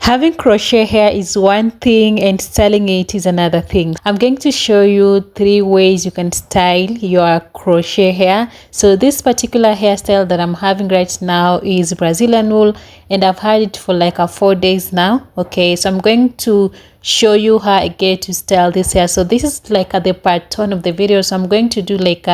Having crochet hair is one thing and styling it is another thing. I'm going to show you 3 ways you can style your crochet hair. So this particular hairstyle that I'm having right now is Brazilian wool, and I've had it for like 4 days now. Okay, so I'm going to show you how I get to style this hair. So this is like at the part 1 of the video, so I'm going to do like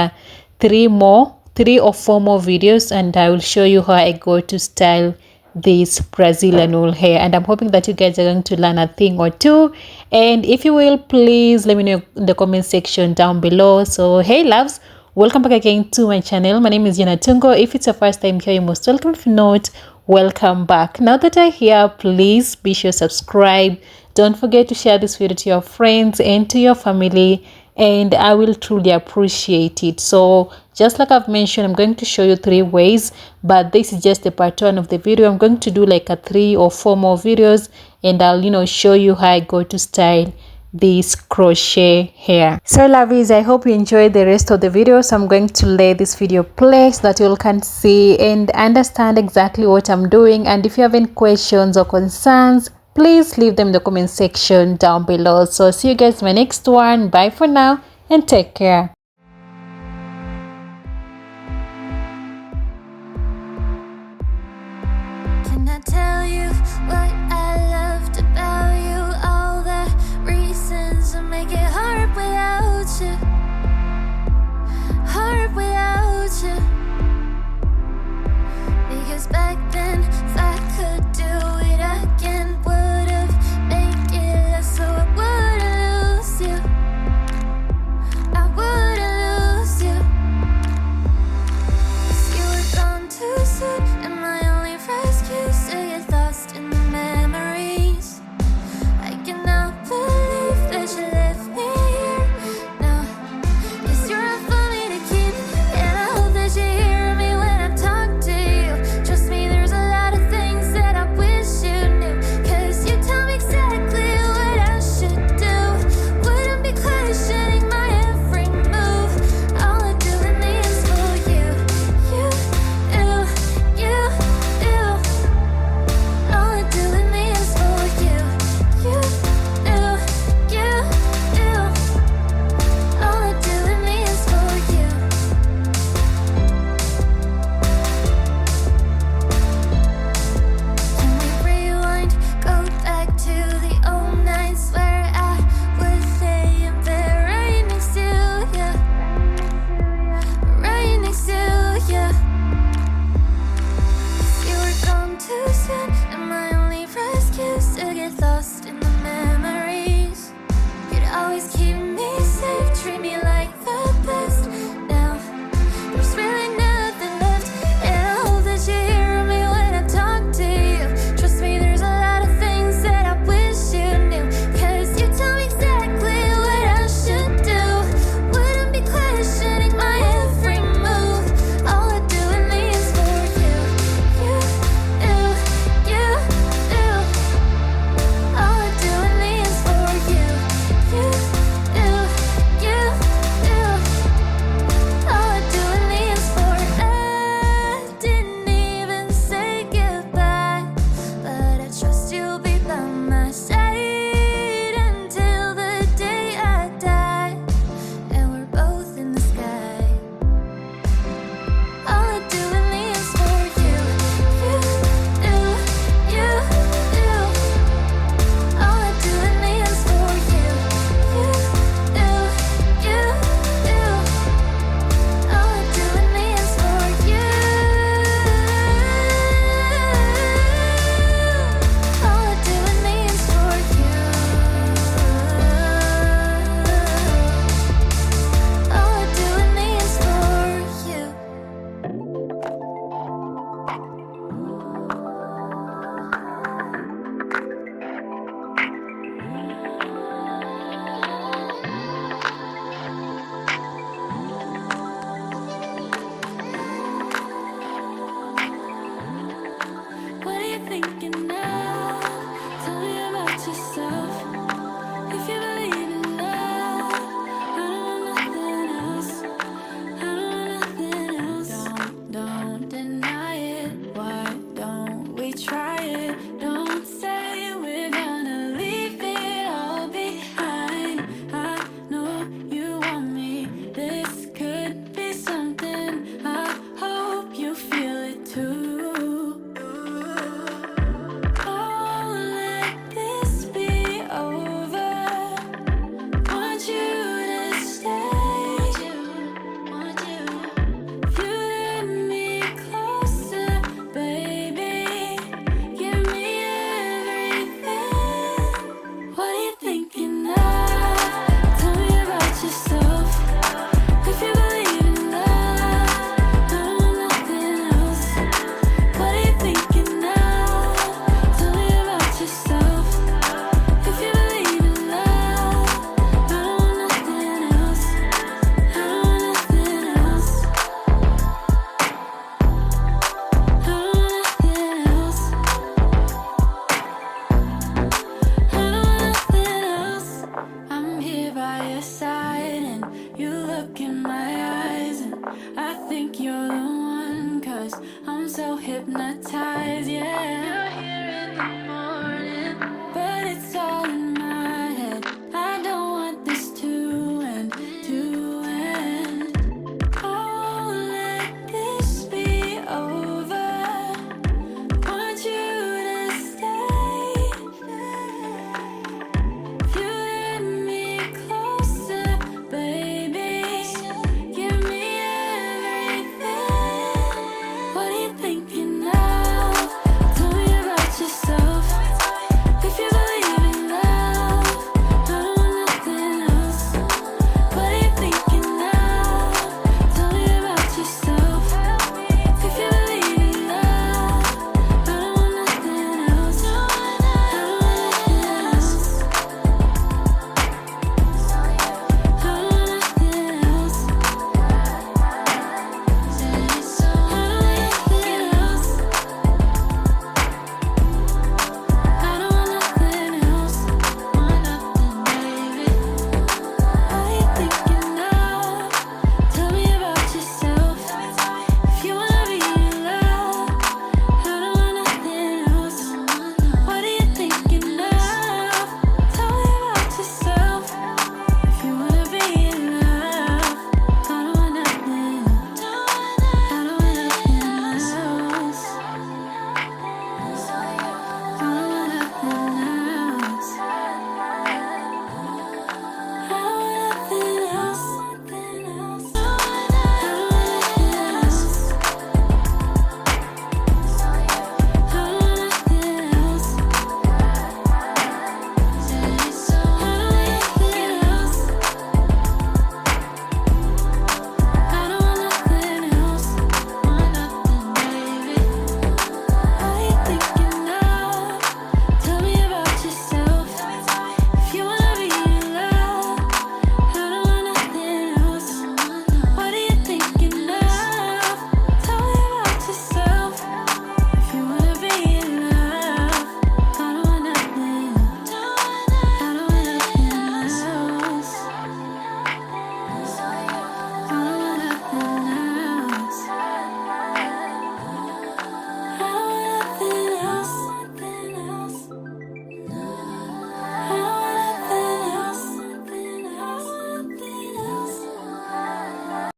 3 or 4 more videos, and I will show you how I go to style this Brazilian wool hair. And I'm hoping that you guys are going to learn a thing or two, and if you will, please let me know in the comment section down below. So hey loves, welcome back again to my channel. My name is Yana Tungo. If it's your first time here, you're most welcome. If not, welcome back. Now that you're here, please be sure to subscribe. Don't forget to share this video to your friends and to your family, and I will truly appreciate it. So just like I've mentioned, I'm going to show you 3 ways, but this is just the part 1 of the video. I'm going to do like 3 or 4 more videos, and I'll show you how I go to style this crochet hair. So lovies, I hope you enjoy the rest of the video. So I'm going to let this video play so that you all can see and understand exactly what I'm doing. And if you have any questions or concerns, please leave them in the comment section down below. So see you guys in my next one. Bye for now and take care.